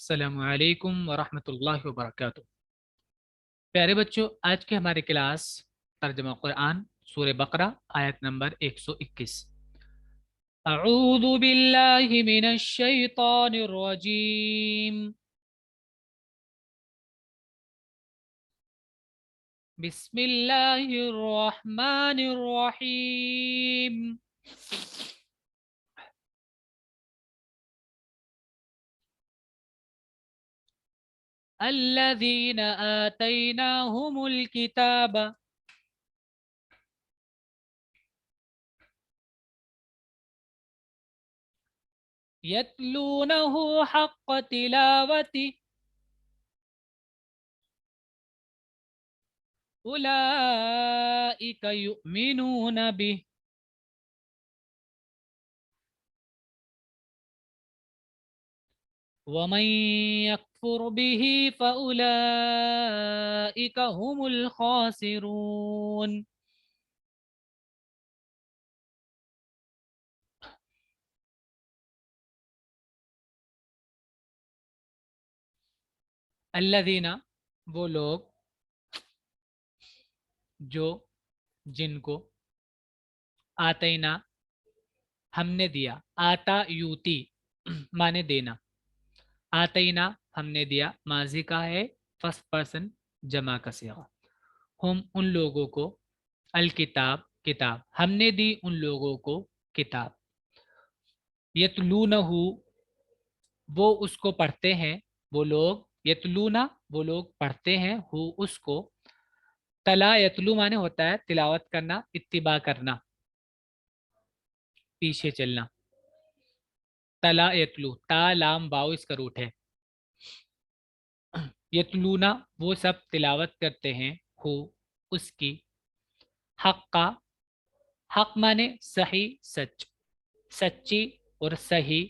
अस्सलामु अलैकुम वरहमतुल्लाहि वबरकातुह। प्यारे बच्चों, आज के हमारे क्लास तर्जुमा कुरान सूरह बकरा आयत नंबर 121। अऊज़ु बिल्लाहि मिनश शैतानिर रजीम। बिस्मिल्लाहिर रहमानिर रहीम। अल्लज़ीना आतैनाहुमुल किताब यतलूनहु हक़्क़ तिलावतिही उलाइका युमिनून बिही वमन यकफुर बिही फउलाइका हुमुल खासिरून। अल्लज़ीना वो लोग जो जिनको आतैना हमने दिया, आता यूती माने देना, आतैना हमने दिया माजी का है, फर्स्ट पर्सन जमा का सीगा। हम उन लोगों को अल किताब किताब हमने दी उन लोगों को किताब, यतलूनहु वो उसको पढ़ते हैं, वो लोग यतलूना वो लोग पढ़ते हैं, हु उसको, तला यतलू माने होता है तिलावत करना, इत्तिबा करना, पीछे चलना। तला यतलू ता लाम वाव इसका रूट है। यतलूना वो सब तिलावत करते हैं, हु उसकी, हक्का हक माने सही सच, सच्ची और सही,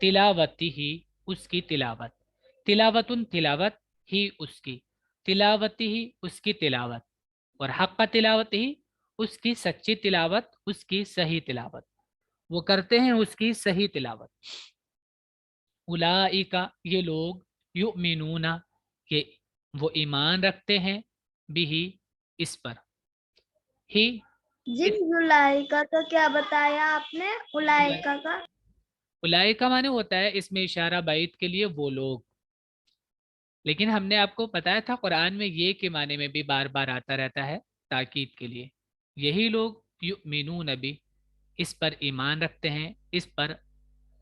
तिलावती ही उसकी तिलावत, तिलावतुन तिलावत ही उसकी, तिलावती ही उसकी तिलावत, और हक्का तिलावत ही उसकी सच्ची तिलावत, उसकी सही तिलावत, वो करते हैं उसकी सही तिलावत। उलाइका ये लोग, युमिनूना ये वो ईमान रखते हैं, बिही इस पर, ही जी उलाइका का क्या बताया आपने? उलाइका का उलाइका माने होता है इसमें इशारा बैत के लिए वो लोग, लेकिन हमने आपको बताया था कुरान में ये के माने में भी बार बार आता रहता है ताकीद के लिए। यही लोग युमिनून नबी इस पर ईमान रखते हैं, इस पर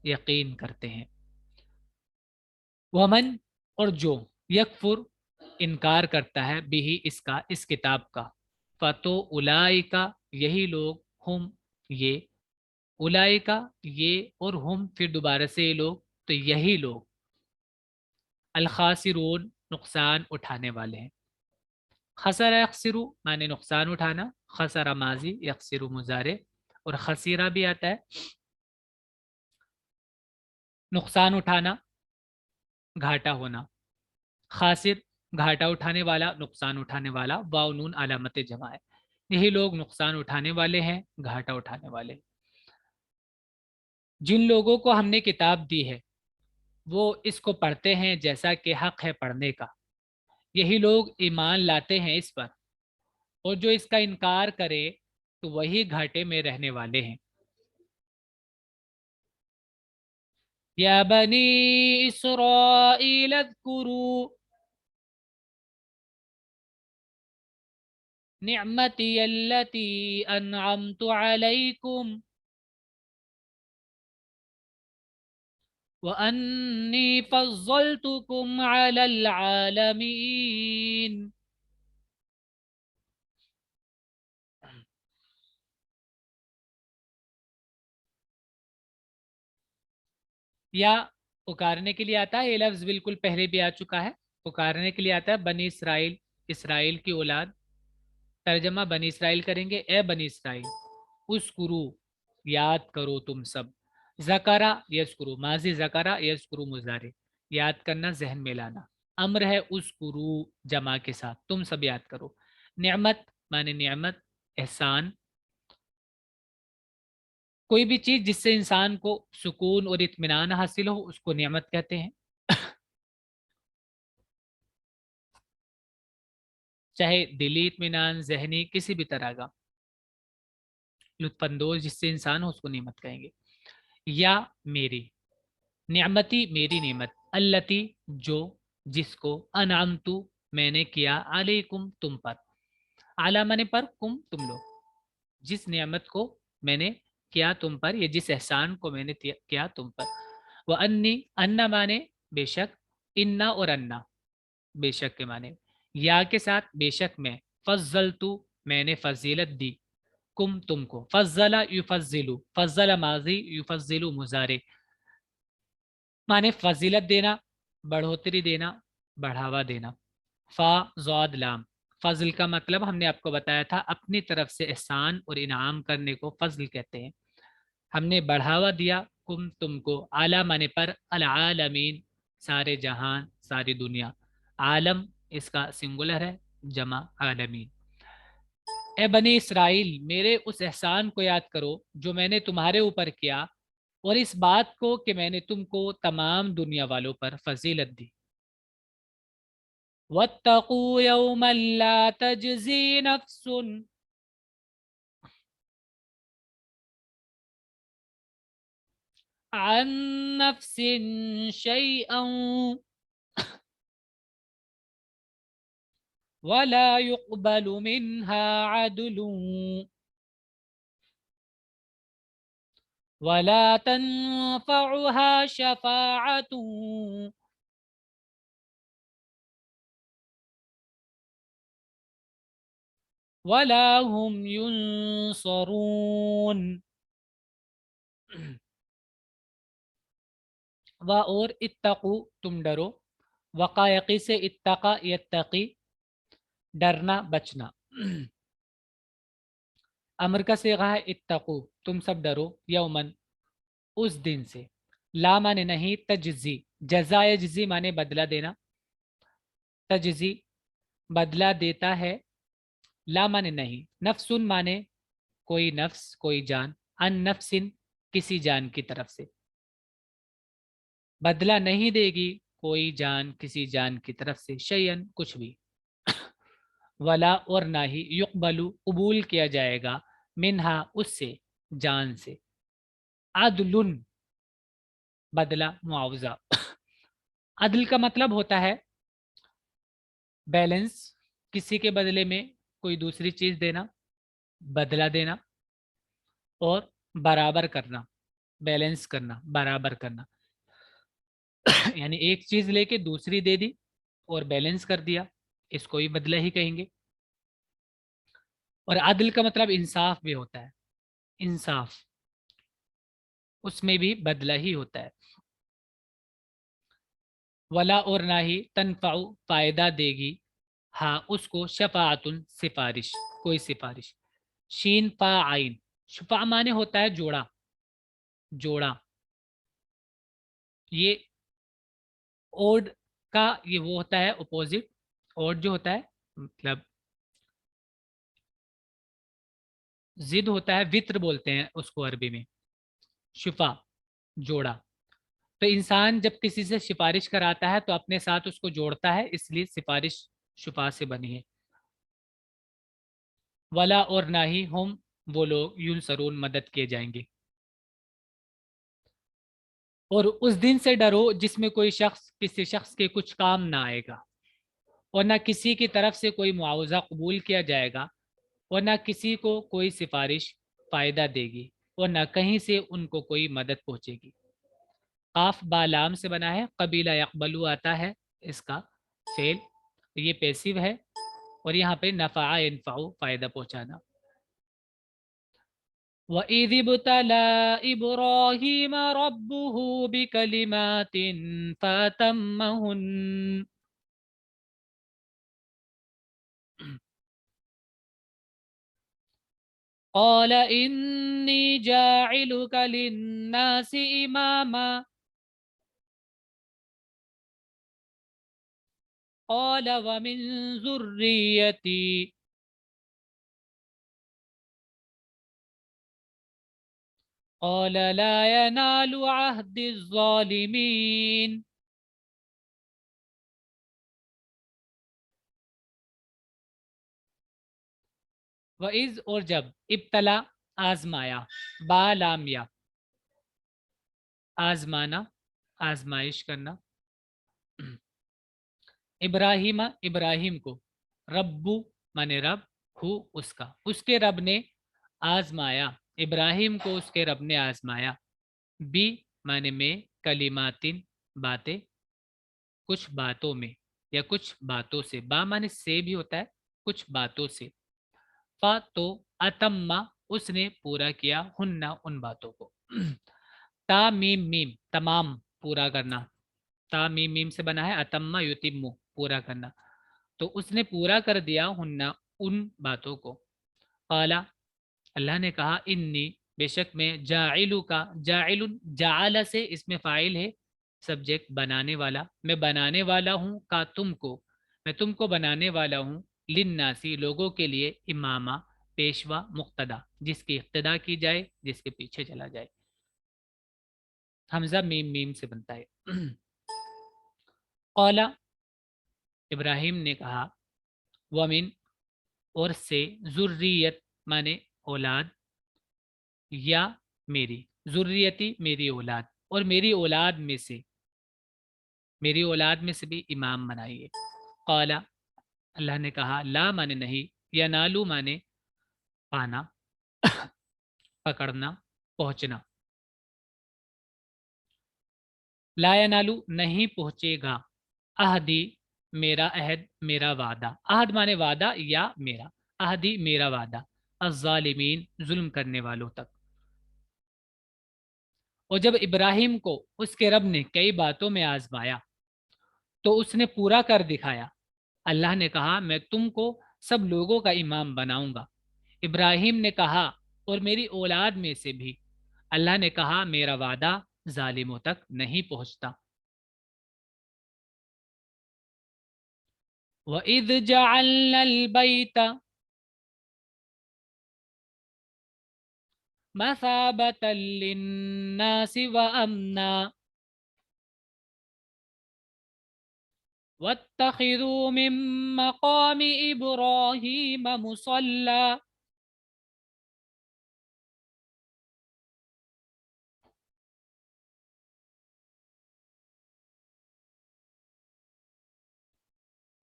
यकीन करते हैं। वमन और जो यकफुर इनकार करता है, बिही इसका इस किताब का, फतो उलाइका यही लोग, हम ये, उलाइका ये और हम फिर दोबारा से ये लोग, तो यही लोग, अल खासिरून नुकसान उठाने वाले हैं। खसरा यखसिरु माने नुकसान उठाना, खसरा माजी यखसिरु मुजारे, और खसीरा भी आता है नुकसान उठाना, घाटा होना। खासिर घाटा उठाने वाला, नुकसान उठाने वाला, वाव नून अलामत जमा है। यही लोग नुकसान उठाने वाले हैं, घाटा उठाने वाले। जिन लोगों को हमने किताब दी है वो इसको पढ़ते हैं जैसा कि हक है पढ़ने का, यही लोग ईमान लाते हैं इस पर, और जो इसका इनकार करे तो वही घाटे में रहने वाले हैं। या बनी इस्राईल अज़्कुरू निअमती अल्लती अनअमतु अलैकुम व अन्नी फज़्ज़लतुकुम अलल आलमीन। या पुकारने के लिए आता है, ये लफ्ज़ बिल्कुल पहले भी आ चुका है। पुकारने के लिए आता है बनी इसराइल, इसराइल की औलाद, तर्जमा बनी इसराइल करेंगे, ए बनी इसराइल उस्कुरू याद करो तुम सब, ज़करा यस्कुरू माजी, ज़करा यस्कुरू मुजारे, याद करना जहन में लाना, अम्र है उस्कुरू जमा के साथ, तुम सब याद करो। नेमत माने नेमत, एहसान, कोई भी चीज़ जिससे इंसान को सुकून और इत्मीनान हासिल हो उसको नेमत कहते हैं। चाहे दिली इत्मीनान, ज़हनी, किसी भी तरह का लुत्फ अंदोज जिससे इंसान हो उसको नेमत कहेंगे। या मेरी, नियमती मेरी नेमत, अल्लती जो, जिसको, अनामतु मैंने किया, अलैकुम तुम पर, आला माने पर, कुम तुम लोग, जिस नियमत को मैंने किया तुम पर, या जिस एहसान को मैंने किया तुम पर। वह अन्नी, अन्ना माने बेशक, इन्ना और अन्ना बेशक के माने, या के साथ बेशक मैं, फज्जलतु मैंने फजीलत दी, कुम तुमको, फज्जला युफज्जिलु, फज्जला माजी, युफज्जिलु मुजारे, माने फजीलत देना, बढ़ोतरी देना, बढ़ावा देना। फा ज़ाद लाम, फजल का मतलब हमने आपको बताया था, अपनी तरफ से एहसान और इनाम करने को फजल कहते हैं। हमने बढ़ावा दिया कुम तुमको, आला माने पर, अल आलमीन सारे जहान, सारी दुनिया, आलम इसका सिंगुलर है, जमा आलमीन। ए बनी इसराइल, मेरे उस एहसान को याद करो जो मैंने तुम्हारे ऊपर किया, और इस बात को कि मैंने तुमको तमाम दुनिया वालों पर फजीलत दी। वत्तकू यौमन ला तजज़ी नफ्सुन अन नफ्सिन शैअन वला युक़बलु मिन्हा अदलुन वला तन्फ़उहा शफ़ाअतुन वला हुम युनसरून। व और इत्तकू तुम डरो, वक़ायक़ी से इत्तका यत्तकी डरना बचना। अमर का सीगा है इत्तकू तुम सब डरो, यौमन उस दिन से, ला माने नहीं, तजजी जजा यजजी माने बदला देना, तजजी बदला देता है, ला माने नहीं, नफ्सुन माने कोई नफ्स, कोई जान, अन नफ्सिन किसी जान की तरफ से, बदला नहीं देगी कोई जान किसी जान की तरफ से, शयन कुछ भी, वला और ना ही, युकबलु कबूल किया जाएगा, मिनहा उससे, जान से, अदलुन बदला मुआवजा। अदल का मतलब होता है बैलेंस, किसी के बदले में कोई दूसरी चीज देना, बदला देना, और बराबर करना, बैलेंस करना, बराबर करना। यानी एक चीज लेके दूसरी दे दी और बैलेंस कर दिया, इसको ही बदला ही कहेंगे। और अदल का मतलब इंसाफ भी होता है, इंसाफ, उसमें भी बदला ही होता है। वला और ना ही, तनफाउ फायदा देगी, हाँ उसको, शफाअतुन सिफारिश, कोई सिफारिश, शीन फा आइन, शुफा माने होता है जोड़ा, जोड़ा, ये ओड का ये वो होता है अपोजिट, ओड जो होता है मतलब जिद होता है, वित्र बोलते हैं उसको अरबी में, शुफा जोड़ा। तो इंसान जब किसी से सिफारिश कराता है तो अपने साथ उसको जोड़ता है, इसलिए सिफारिश शुफा से बनी है। वला और ना ही हम वो लोग युनसरून मदद किए जाएंगे। और उस दिन से डरो जिसमें कोई शख्स किसी शख्स के कुछ काम ना आएगा, और ना किसी की तरफ से कोई मुआवजा कबूल किया जाएगा, और ना किसी को कोई सिफारिश फायदा देगी, और ना कहीं से उनको कोई मदद पहुंचेगी। काफ बालाम से बना है, कबीला यकबलू आता है इसका फेल, ये पैसिव है, और यहाँ पे नफ़ा इनफ़ाउ फायदा पहुंचाना। वइज़ इब्तला इब्राहीम रब्बुहु बिकलिमातिन फतम्महुन, क़ाल इन्नी जाइलुका लिन्नासि इमामा, क़ाल व मिन ज़ुर्रियती, क़ाल ला यनालु अहदि ज़ालिमीन। वइज और जब, इब्तला आजमाया, बा लाम या, आजमाना आजमाइश करना, इब्राहिमा इब्राहिम को, रब्बू माने रब, हु उसका, उसके रब ने आजमाया, इब्राहिम को उसके रब ने आजमाया, बी माने में, कलिमातिन बातें, कुछ बातों में या कुछ बातों से, बा माने से भी होता है, कुछ बातों से, फा तो अतम्मा उसने पूरा किया, हुन्ना उन बातों को। ता मीम मीम तमाम, पूरा करना, ता मीम मीम से बना है, अतम्मा युतिम्मु पूरा करना, तो उसने पूरा कर दिया, हुन्ना उन बातों को। काला अल्लाह ने कहा, इन्नी बेशक मैं, जाइलू का, जाइलुन जाला से इसमें फाइल है, सब्जेक्ट बनाने वाला, मैं बनाने वाला हूँ, का तुमको, मैं तुमको बनाने वाला हूँ, लिन्नासी लोगों के लिए, इमामा पेशवा, मुक्तदा जिसकी इक्तदा की जाए, जिसके पीछे चला जाए। हमजा मीम मीम से बनता है। कौला इब्राहिम ने कहा, वमिन और से, जुर्रियत माने औलाद, या मेरी, जुर्रियती मेरी औलाद, और मेरी औलाद में से, मेरी औलाद में से भी इमाम बनाइए। कौला अल्लाह ने कहा, ला माने नहीं, या नालू माने पाना, पकड़ना, पहुंचना, ला या नालू नहीं पहुंचेगा, अहदी मेरा अहद, मेरा वादा, अहद माने वादा या मेरा, अहदी मेरा वादा, अज़ालिमीन जुल्म करने वालों तक। और जब इब्राहिम को उसके रब ने कई बातों में आजमाया तो उसने पूरा कर दिखाया। अल्लाह ने कहा, मैं तुमको सब लोगों का इमाम बनाऊंगा। इब्राहिम ने कहा, और मेरी औलाद में से भी। अल्लाह ने कहा, मेरा वादा जालिमों तक नहीं पहुंचता। वइद जअलनल बैत मसाबतल लिन्नासि व अमना वत्तखिज़ू मिन मक़ामि इब्राहीम मुसल्ला।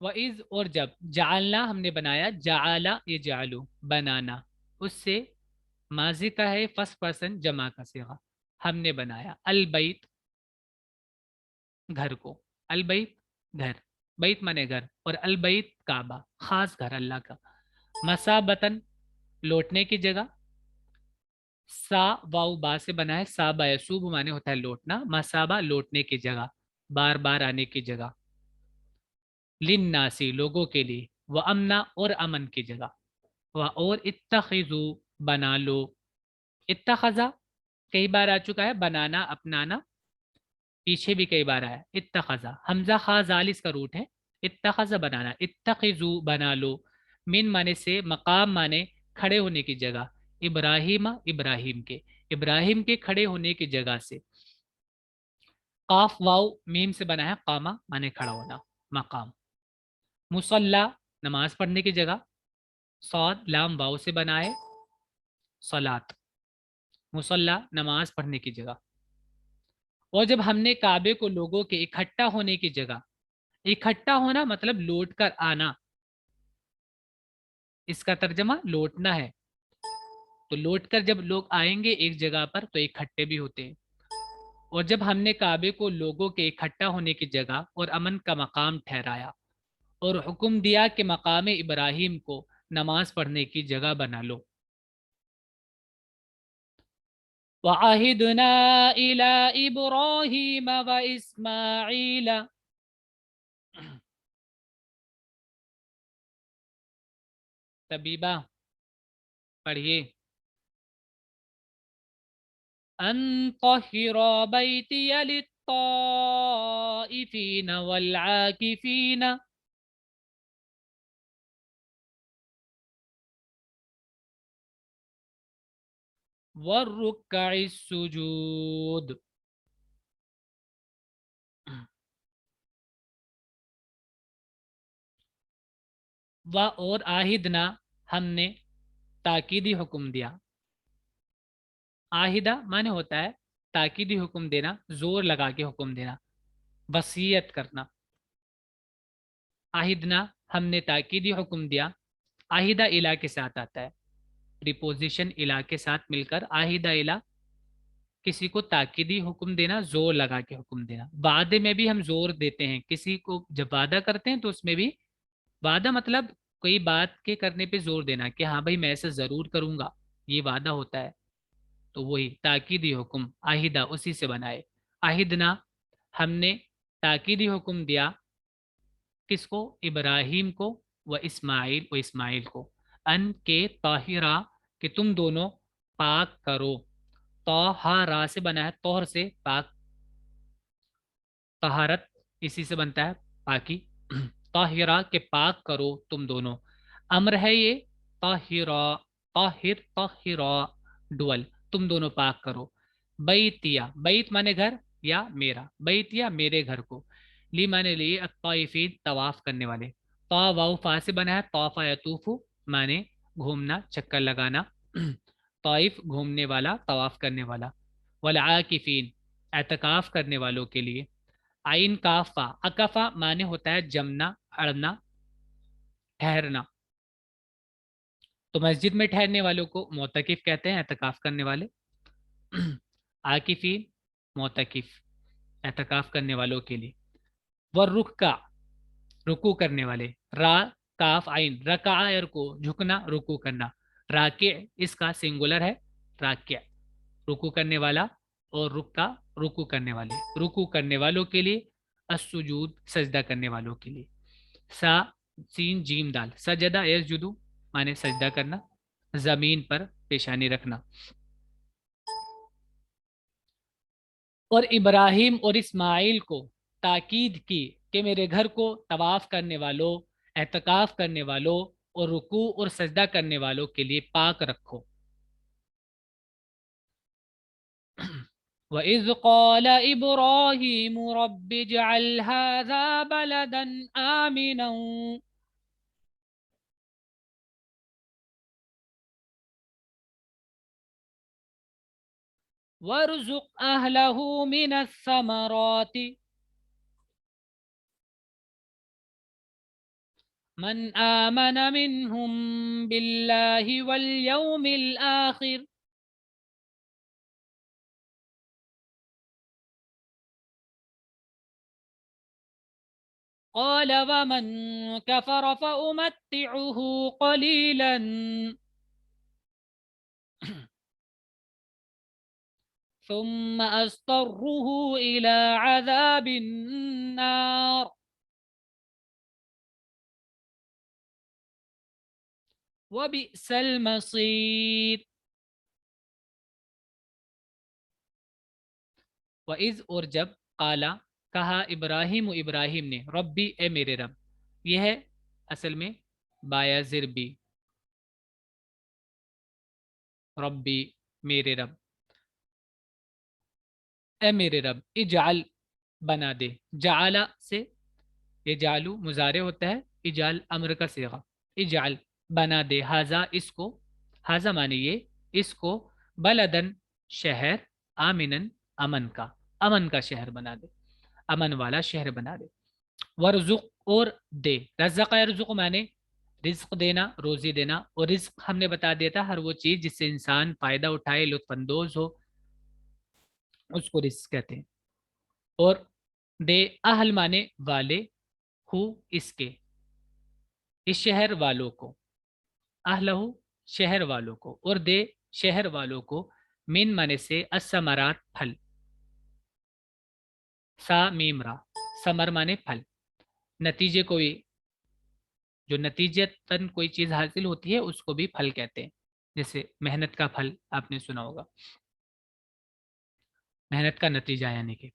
वइज और जब, जालना हमने बनाया, जाला ये जालू बनाना, उससे माजी का है, फर्स्ट पर्सन जमा का सिगा, हमने बनाया, अलबैत घर को, अलबैत घर, बैत माने घर, और अलबैत काबा खास घर अल्लाह का, मसाबतन लौटने की जगह, सा वाउ बा से बना है, सा बायसूब माने होता है लौटना, मसाबा लौटने की जगह, बार बार आने की जगह, लिन्नासी लोगों के लिए, व अमना और अमन की जगह, व और इत्तखिजू बना लो, इत्तखजा कई बार आ चुका है, बनाना अपनाना, पीछे भी कई बार आया, इत्तखजा हमजा खा जाल इसका रूट है, इत्तखजा बनाना, इत्तखिजू बना लो, मिन माने से, मकाम माने खड़े होने की जगह, इब्राहिम इब्राहिम के, इब्राहिम के खड़े होने की जगह से, काफ वाव मीम से बना है, कामा माने खड़ा होना, मकाम, मुसल्ला नमाज पढ़ने की जगह, सौद लाम वाव से बना है, सलात, मुसल्ला नमाज पढ़ने की जगह। और जब हमने काबे को लोगों के इकट्ठा होने की जगह, इकट्ठा होना मतलब लौट कर आना, इसका तर्जमा लौटना है, तो लौट कर जब लोग आएंगे एक जगह पर तो इकट्ठे भी होते हैं। और जब हमने काबे को लोगों के इकट्ठा होने की जगह और अमन का मकाम ठहराया और हुक्म दिया कि मकाम इब्राहिम को नमाज पढ़ने की जगह बना लो। वअहिदना इला इब्राहीम व इस्माईल, तबीबा पढ़िए, अन तहिरा बैतिय लित्ताइफीन वल आकिफीन वर्रुक्कइ सुजूद। व और आहिदना हमने, ताकीदी हुक्म दिया। आहिदा माने होता है ताकीदी हुक्म देना, जोर लगा के हुक्म देना, वसीयत करना। आहिदना हमने ताकीदी हुक्म दिया। आहिदा इला के साथ आता है, प्रीपोजिशन इला के साथ मिलकर आहिदा इला, किसी को ताकीदी हुक्म देना, जोर लगा के हुक्म देना। वादे में भी हम जोर देते हैं, किसी को जब वादा करते हैं तो उसमें भी वादा मतलब कोई बात के करने पे जोर देना कि हाँ भाई मैं ऐसा जरूर करूंगा, ये वादा होता है। तो वही ताकीदी हुक्म, आहिदा उसी से बनाए। आहिदना हमने ताकीदी हुक्म दिया, किसको? इब्राहिम को, व इस्माइल को, अन के ताहिरा, कि तुम दोनों पाक करो। तोहारा से बना है, तोहर से पाक, तहारत इसी से बनता है पाकी। ताहिरा के पाक करो तुम दोनों, अम्र है ये। ताहिरा, ताहिर ताहिरा, डुअल, तुम दोनों पाक करो। बैतिया, बैत माने घर या मेरा, बैतिया मेरे घर को। ली माने लिए, अत्ताइफीन तवाफ करने वाले। ता वाउ फा से बना है, तौफा यतूफु माने घूमना, चक्कर लगाना। ताइफ घूमने वाला, तवाफ करने वाला। वल आकिफीन एतकाफ करने वालों के लिए। आइन काफा, अकफा माने होता है जमना, अड़ना, ठहरना। तो मस्जिद में ठहरने वालों को मोतकिफ कहते हैं, एतकाफ करने वाले। आकिफीन, मोतकिफ, एतकाफ करने वालों के लिए। व रुख का, रुकू करने वाले। रा काफ आइन, रका को झुकना, रुकू करना। राके इसका सिंगुलर है, राक्य, रुकू करने वाला। और रुक का रुकू करने वाले, रुकू करने वालों के लिए। असुजूद सजदा करने वालों के लिए। सा सीन जीम दाल, सजदा यसजुदु माने सजदा करना, जमीन पर पेशानी रखना। और इब्राहिम और इस्माइल को ताकीद की कि मेरे घर को तवाफ करने वालों, एतकाफ करने वालों और रुकू और सजदा करने वालों के लिए पाक रखो। वइज़ क़ाल इब्राहीम रब्बि इजअल हाज़ा बलदन आमिना वरज़ुक़ अहलहु मिनस समराति मन आमन मिनहुम बिल्लाहि वल यौमिल आखिर क़ाल वमन कफ़र फ़उमत्तिउहु क़लीलन ثم أضطره إلى عذاب النار وبئس المصير। वइज़ और जब, काला कहा, इब्राहिम इब्राहिम ने, रब्बी ए मेरे रब। यह है असल में बाया जिरबी, रब्बी मेरे रब, ए मेरे रब। इजाल बना दे, जाला से, ये जालू मुजारे होता है, इजाल अम्र का सीगा। इजाल बना दे, हाजा इसको, हाजा माने ये, इसको, बलदन शहर, आमिनन अमन का, अमन का शहर बना दे, अमन वाला शहर बना दे। वरजुक और दे, रज़क़ यरजुक माने रिज्क देना, रोजी देना। और रिज्क हमने बता दिया था, हर वो चीज जिससे इंसान फायदा उठाए, लुत्फानंदोज हो, उसको रिज्क कहते हैं। और दे अहल माने वाले, हु इसके, इस शहर वालों को, अहलहु शहर वालों को, और दे शहर वालों को, मिन माने से, असमरात फल, सा मीमरा, समर माने फल, नतीजे को भी, जो नतीजतन कोई चीज हासिल होती है उसको भी फल कहते हैं। जैसे मेहनत का फल आपने सुना होगा, मेहनत का नतीजा यानी कि,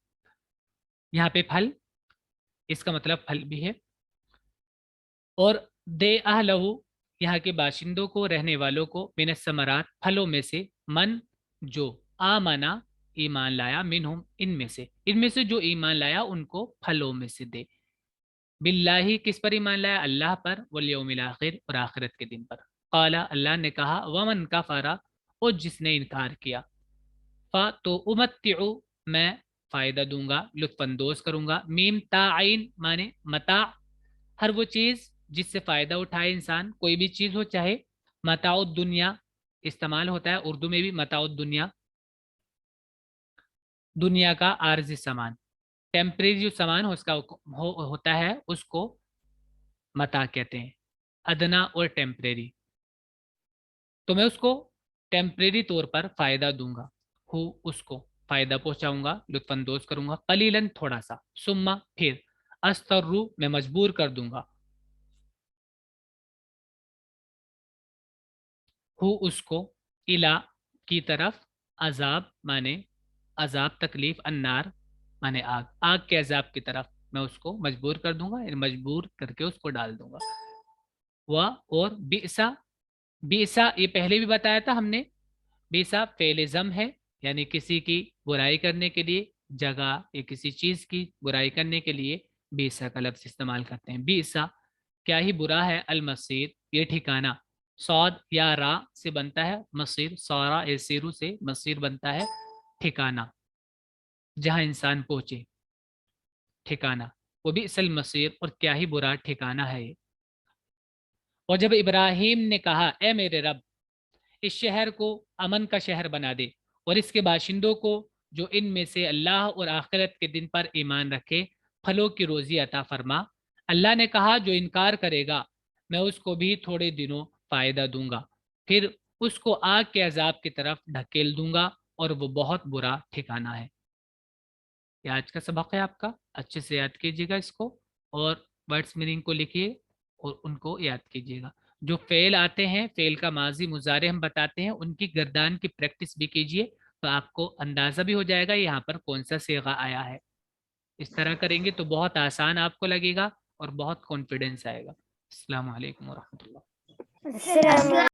यहाँ पे फल इसका मतलब फल भी है। और दे अहलहु यहाँ के बाशिंदों को, रहने वालों को, मिन समरात फलों में से, मन जो, आमना ईमान लाया, मिनहुम इनमें से जो ईमान लाया उनको फलों में से दे। बिल्लाही किस पर ईमान लाया? अल्लाह पर, वल यौमिल आखिर और आखिरत के दिन पर। क़ाला अल्लाह ने कहा वमन कफ़रा और जिसने इनकार किया फ़ा तो उमत्तिउ मैं फ़ायदा दूंगा लुत्फ़अंदोज़ करूंगा मीम ताइन माने मता हर वो चीज़ जिससे फ़ायदा उठाए इंसान कोई भी चीज़ हो चाहे मताउ दुनिया इस्तेमाल होता है उर्दू में भी मताउ दुनिया दुनिया का आर्जी सामान टेम्परेरी जो सामान हो उसका होता है उसको मता कहते हैं अदना और टेम्परेरी तो मैं उसको टेम्परेरी तौर पर फ़ायदा दूंगा हूँ उसको फ़ायदा पहुंचाऊंगा लुत्फानंदोज करूंगा कलीलन थोड़ा सा सुम्मा फिर अस्तर्रु मैं मजबूर कर दूंगा हूँ उसको इला की तरफ अजाब माने अजाब तकलीफ अन्नार माने आग आग के अजाब की तरफ मैं उसको मजबूर कर दूंगा यानी मजबूर करके उसको डाल दूंगा वह और बिसा बिसा ये पहले भी बताया था हमने बिसा फेलिज्म है यानी किसी की बुराई करने के लिए जगह या किसी चीज की बुराई करने के लिए बिसा का लफ्ज इस्तेमाल करते हैं बिसा क्या ही बुरा है अल मसीर ये ठिकाना सौद या रा से बनता है मसीर सौरा ए सिरू से मसीर बनता है ठिकाना जहां इंसान पहुंचे ठिकाना वो भी असल मसीर और क्या ही बुरा ठिकाना है ये और जब इब्राहिम ने कहा ए मेरे रब इस शहर को अमन का शहर बना दे और इसके बाशिंदों को जो इनमें से अल्लाह और आखिरत के दिन पर ईमान रखे फलों की रोजी अता फरमा अल्लाह ने कहा जो इनकार करेगा मैं उसको भी थोड़े दिनों फायदा दूंगा फिर उसको आग के अजाब की तरफ ढकेल दूंगा और वो बहुत बुरा ठिकाना है। ये आज का सबक है आपका, अच्छे से याद कीजिएगा इसको और वर्ड्स मीनिंग को लिखिए और उनको याद कीजिएगा। जो फेल आते हैं, फेल का माजी मुजारे हम बताते हैं, उनकी गर्दान की प्रैक्टिस भी कीजिए तो आपको अंदाज़ा भी हो जाएगा यहाँ पर कौन सा सेगा आया है। इस तरह करेंगे तो बहुत आसान आपको लगेगा और बहुत कॉन्फिडेंस आएगा। अस्सलाम वालेकुम वरहमतुल्लाह।